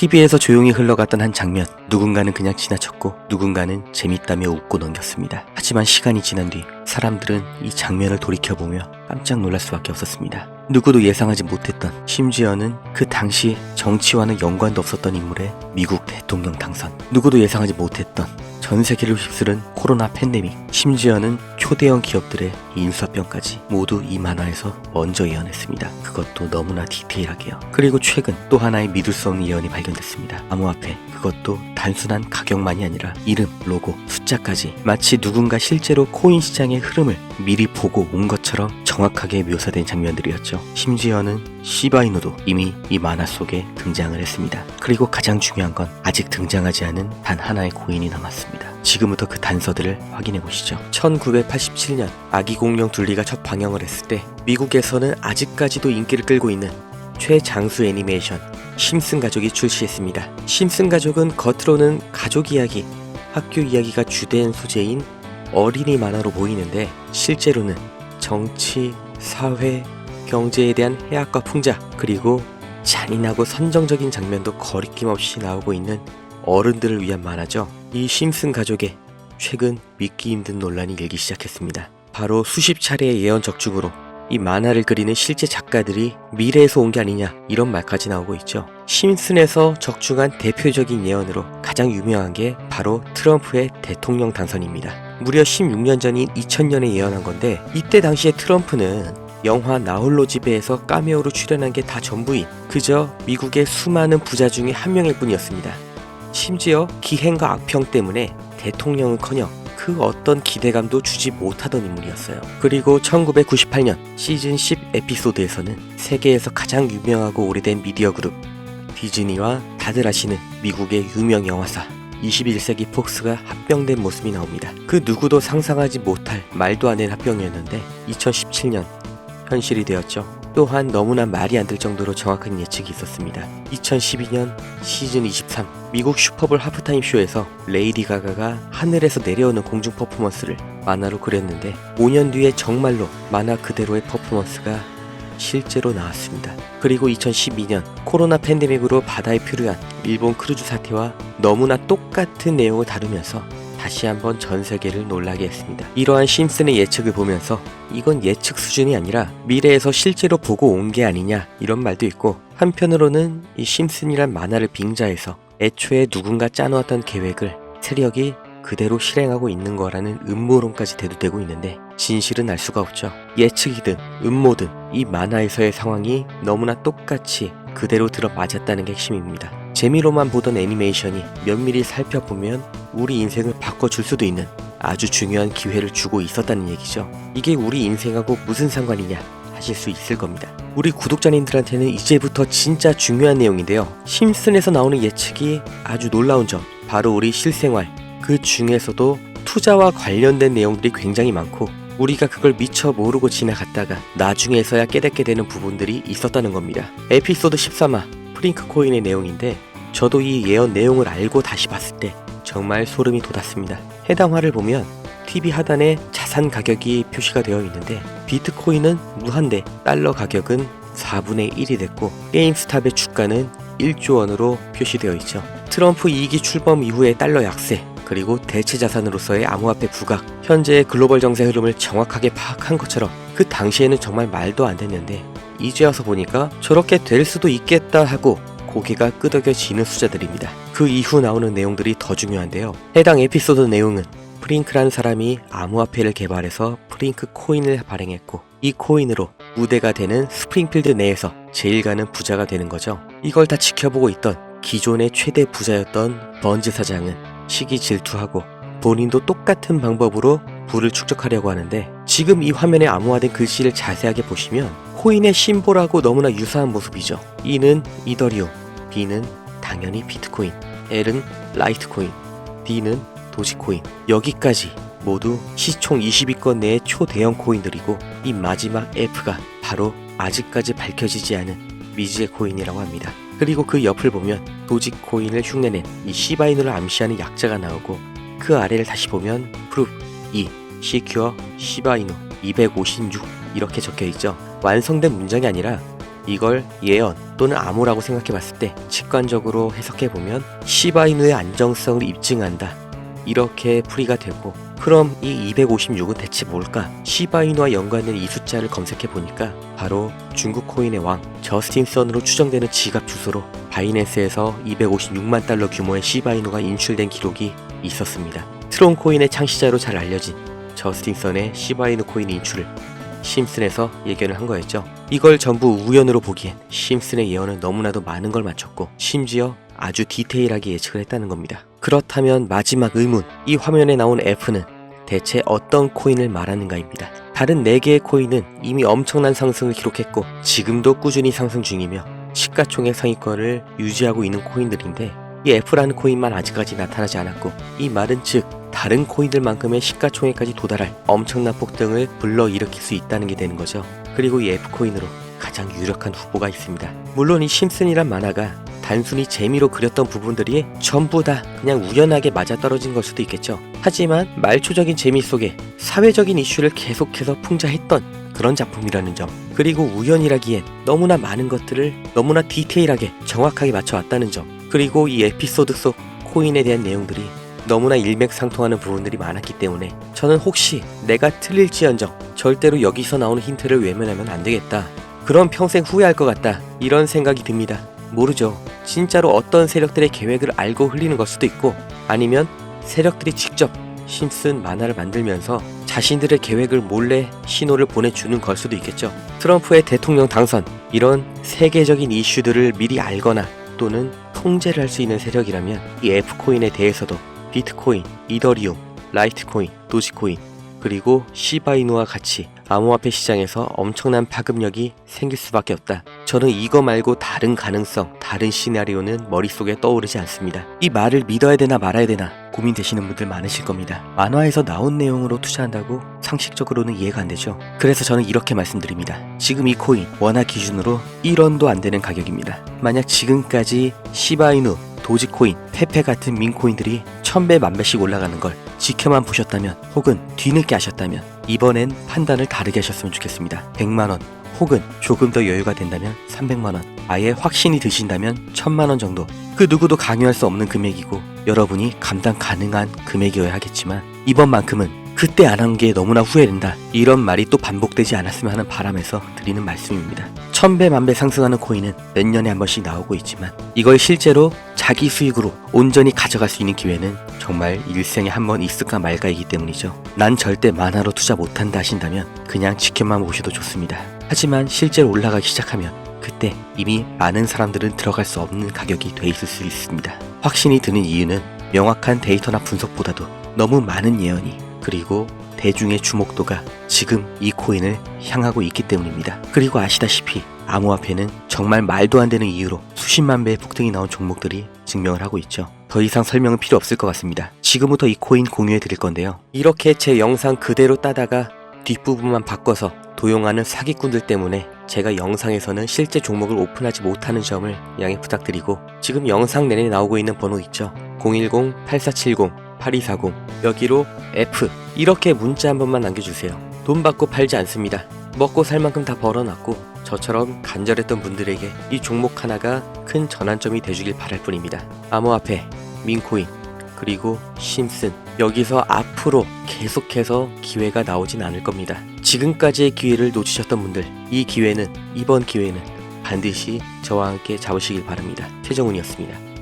TV에서 조용히 흘러갔던 한 장면, 누군가는 그냥 지나쳤고 누군가는 재밌다며 웃고 넘겼습니다. 하지만 시간이 지난 뒤 사람들은 이 장면을 돌이켜보며 깜짝 놀랄 수밖에 없었습니다. 누구도 예상하지 못했던, 심지어는 그 당시 정치와는 연관도 없었던 인물의 미국 대통령 당선, 누구도 예상하지 못했던 전 세계를 휩쓸은 코로나 팬데믹, 심지어는 초대형 기업들의 인수합병까지 모두 이 만화에서 먼저 예언했습니다. 그것도 너무나 디테일하게요. 그리고 최근 또 하나의 믿을 수 없는 예언이 발견됐습니다. 암호화폐, 그것도 단순한 가격만이 아니라 이름, 로고, 숫자까지 마치 누군가 실제로 코인 시장의 흐름을 미리 보고 온 것처럼 정확하게 묘사된 장면들이었죠. 심지어는 시바이누도 이미 이 만화 속에 등장을 했습니다. 그리고 가장 중요한 건 아직 등장하지 않은 단 하나의 코인이 남았습니다. 지금부터 그 단서들을 확인해 보시죠. 1987년 아기 공룡 둘리가 첫 방영을 했을 때 미국에서는 아직까지도 인기를 끌고 있는 최장수 애니메이션 심슨 가족이 출시했습니다. 심슨 가족은 겉으로는 가족 이야기, 학교 이야기가 주된 소재인 어린이 만화로 보이는데 실제로는 정치, 사회, 경제에 대한 해악과 풍자, 그리고 잔인하고 선정적인 장면도 거리낌 없이 나오고 있는 어른들을 위한 만화죠. 이 심슨 가족의 최근 믿기 힘든 논란이 일기 시작했습니다. 바로 수십 차례의 예언 적중으로 이 만화를 그리는 실제 작가들이 미래에서 온 게 아니냐 이런 말까지 나오고 있죠. 심슨에서 적중한 대표적인 예언으로 가장 유명한 게 바로 트럼프의 대통령 당선입니다. 무려 16년 전인 2000년에 예언한 건데, 이때 당시에 트럼프는 영화 나홀로 집에에서 카메오로 출연한 게 다 전부인 그저 미국의 수많은 부자 중에 한 명일 뿐이었습니다. 심지어 기행과 악평 때문에 대통령은커녕 그 어떤 기대감도 주지 못하던 인물이었어요. 그리고 1998년 시즌 10 에피소드에서는 세계에서 가장 유명하고 오래된 미디어 그룹 디즈니와 다들 아시는 미국의 유명 영화사 21세기 폭스가 합병된 모습이 나옵니다. 그 누구도 상상하지 못할 말도 안 되는 합병이었는데 2017년 현실이 되었죠. 또한 너무나 말이 안 될 정도로 정확한 예측이 있었습니다. 2012년 시즌 23 미국 슈퍼볼 하프타임 쇼에서 레이디 가가가 하늘에서 내려오는 공중 퍼포먼스를 만화로 그렸는데 5년 뒤에 정말로 만화 그대로의 퍼포먼스가 실제로 나왔습니다. 그리고 2012년 코로나 팬데믹으로 바다에 표류한 일본 크루즈 사태와 너무나 똑같은 내용을 다루면서 다시 한번 전 세계를 놀라게 했습니다. 이러한 심슨의 예측을 보면서 이건 예측 수준이 아니라 미래에서 실제로 보고 온 게 아니냐 이런 말도 있고, 한편으로는 이 심슨이란 만화를 빙자해서 애초에 누군가 짜놓았던 계획을 세력이 그대로 실행하고 있는 거라는 음모론까지 대두되고 있는데 진실은 알 수가 없죠. 예측이든 음모든 이 만화에서의 상황이 너무나 똑같이 그대로 들어맞았다는 게 핵심입니다. 재미로만 보던 애니메이션이 면밀히 살펴보면 우리 인생을 바꿔줄 수도 있는 아주 중요한 기회를 주고 있었다는 얘기죠. 이게 우리 인생하고 무슨 상관이냐 하실 수 있을 겁니다. 우리 구독자님들한테는 이제부터 진짜 중요한 내용인데요. 심슨에서 나오는 예측이 아주 놀라운 점, 바로 우리 실생활, 그 중에서도 투자와 관련된 내용들이 굉장히 많고 우리가 그걸 미처 모르고 지나갔다가 나중에서야 깨닫게 되는 부분들이 있었다는 겁니다. 에피소드 13화 프링크 코인의 내용인데, 저도 이 예언 내용을 알고 다시 봤을 때 정말 소름이 돋았습니다. 해당 화를 보면 TV 하단에 자산 가격이 표시가 되어 있는데 비트코인은 무한대, 달러 가격은 4분의 1이 됐고 게임스탑의 주가는 1조 원으로 표시되어 있죠. 트럼프 2기 출범 이후의 달러 약세, 그리고 대체 자산으로서의 암호화폐 부각, 현재의 글로벌 정세 흐름을 정확하게 파악한 것처럼 그 당시에는 정말 말도 안 됐는데 이제 와서 보니까 저렇게 될 수도 있겠다 하고 고개가 끄덕여지는 숫자들입니다. 그 이후 나오는 내용들이 더 중요한데요. 해당 에피소드 내용은 프링크라는 사람이 암호화폐를 개발해서 프링크 코인을 발행했고 이 코인으로 무대가 되는 스프링필드 내에서 제일 가는 부자가 되는 거죠. 이걸 다 지켜보고 있던 기존의 최대 부자였던 번즈 사장은 시기 질투하고 본인도 똑같은 방법으로 부를 축적하려고 하는데, 지금 이 화면에 암호화된 글씨를 자세하게 보시면 코인의 심볼하고 너무나 유사한 모습이죠. E는 이더리움, B는 당연히 비트코인, L은 라이트코인, D는 도지코인. 여기까지 모두 시총 20위권 내의 초대형 코인들이고 이 마지막 F가 바로 아직까지 밝혀지지 않은 미지의 코인이라고 합니다. 그리고 그 옆을 보면 도지코인을 흉내낸 이 시바이누를 암시하는 약자가 나오고, 그 아래를 다시 보면 프룹 2, 시큐어, 시바이누 256 이렇게 적혀있죠. 완성된 문장이 아니라 이걸 예언 또는 암호라고 생각해봤을 때 직관적으로 해석해보면 시바이누의 안정성을 입증한다, 이렇게 풀이가 되고, 그럼 이 256은 대체 뭘까? 시바이누와 연관된 이 숫자를 검색해보니까 바로 중국 코인의 왕 저스틴 선으로 추정되는 지갑 주소로 바이낸스에서 256만 달러 규모의 시바이누가 인출된 기록이 있었습니다. 트론 코인의 창시자로 잘 알려진 저스틴 선의 시바이누 코인 인출을 심슨에서 예견을 한 거였죠. 이걸 전부 우연으로 보기엔 심슨의 예언은 너무나도 많은 걸 맞췄고 심지어 아주 디테일하게 예측을 했다는 겁니다. 그렇다면 마지막 의문, 이 화면에 나온 F는 대체 어떤 코인을 말하는가입니다. 다른 4개의 코인은 이미 엄청난 상승을 기록했고 지금도 꾸준히 상승 중이며 시가총액 상위권을 유지하고 있는 코인들인데, 이 F라는 코인만 아직까지 나타나지 않았고, 이 말은 즉 다른 코인들만큼의 시가총액까지 도달할 엄청난 폭등을 불러일으킬 수 있다는 게 되는 거죠. 그리고 이 F코인으로 가장 유력한 후보가 있습니다. 물론 이 심슨이란 만화가 단순히 재미로 그렸던 부분들이 전부 다 그냥 우연하게 맞아떨어진 걸 수도 있겠죠. 하지만 말초적인 재미 속에 사회적인 이슈를 계속해서 풍자했던 그런 작품이라는 점, 그리고 우연이라기엔 너무나 많은 것들을 너무나 디테일하게 정확하게 맞춰왔다는 점, 그리고 이 에피소드 속 코인에 대한 내용들이 너무나 일맥상통하는 부분들이 많았기 때문에 저는 혹시 내가 틀릴지언정 절대로 여기서 나오는 힌트를 외면하면 안 되겠다, 그럼 평생 후회할 것 같다, 이런 생각이 듭니다. 모르죠. 진짜로 어떤 세력들의 계획을 알고 흘리는 걸 수도 있고, 아니면 세력들이 직접 심슨 만화를 만들면서 자신들의 계획을 몰래 신호를 보내주는 걸 수도 있겠죠. 트럼프의 대통령 당선, 이런 세계적인 이슈들을 미리 알거나 또는 통제를 할 수 있는 세력이라면 이 F코인에 대해서도 비트코인, 이더리움, 라이트코인, 도지코인, 그리고 시바이누와 같이 암호화폐 시장에서 엄청난 파급력이 생길 수밖에 없다. 저는 이거 말고 다른 가능성, 다른 시나리오는 머릿속에 떠오르지 않습니다. 이 말을 믿어야 되나 말아야 되나 고민되시는 분들 많으실 겁니다. 만화에서 나온 내용으로 투자한다고 상식적으로는 이해가 안 되죠. 그래서 저는 이렇게 말씀드립니다. 지금 이 코인 원화 기준으로 1원도 안 되는 가격입니다. 만약 지금까지 시바이누, 도지코인, 페페 같은 민코인들이 1000배 만배씩 올라가는 걸 지켜만 보셨다면, 혹은 뒤늦게 하셨다면 이번엔 판단을 다르게 하셨으면 좋겠습니다. 100만원 혹은 조금 더 여유가 된다면 300만원, 아예 확신이 드신다면 1000만원 정도, 그 누구도 강요할 수 없는 금액이고 여러분이 감당 가능한 금액이어야 하겠지만, 이번만큼은 그때 안 한 게 너무나 후회된다, 이런 말이 또 반복되지 않았으면 하는 바람에서 드리는 말씀입니다. 1000배 만배 상승하는 코인은 몇 년에 한 번씩 나오고 있지만 이걸 실제로 자기 수익으로 온전히 가져갈 수 있는 기회는 정말 일생에 한 번 있을까 말까이기 때문이죠. 난 절대 만화로 투자 못한다 하신다면 그냥 지켜만 보셔도 좋습니다. 하지만 실제로 올라가기 시작하면 그때 이미 많은 사람들은 들어갈 수 없는 가격이 돼 있을 수 있습니다. 확신이 드는 이유는 명확한 데이터나 분석보다도 너무 많은 예언이, 그리고 대중의 주목도가 지금 이 코인을 향하고 있기 때문입니다. 그리고 아시다시피 암호화폐는 정말 말도 안 되는 이유로 수십만 배의 폭등이 나온 종목들이 증명을 하고 있죠. 더 이상 설명은 필요 없을 것 같습니다. 지금부터 이 코인 공유해 드릴 건데요. 이렇게 제 영상 그대로 따다가 뒷부분만 바꿔서 도용하는 사기꾼들 때문에 제가 영상에서는 실제 종목을 오픈하지 못하는 점을 양해 부탁드리고, 지금 영상 내내 나오고 있는 번호 있죠. 010-8470-8240, 여기로 F 이렇게 문자 한 번만 남겨주세요. 돈 받고 팔지 않습니다. 먹고 살 만큼 다 벌어놨고 저처럼 간절했던 분들에게 이 종목 하나가 큰 전환점이 돼주길 바랄 뿐입니다. 암호화폐, 민코인, 그리고 심슨, 여기서 앞으로 계속해서 기회가 나오진 않을 겁니다. 지금까지의 기회를 놓치셨던 분들, 이번 기회는 반드시 저와 함께 잡으시길 바랍니다. 최정훈이었습니다.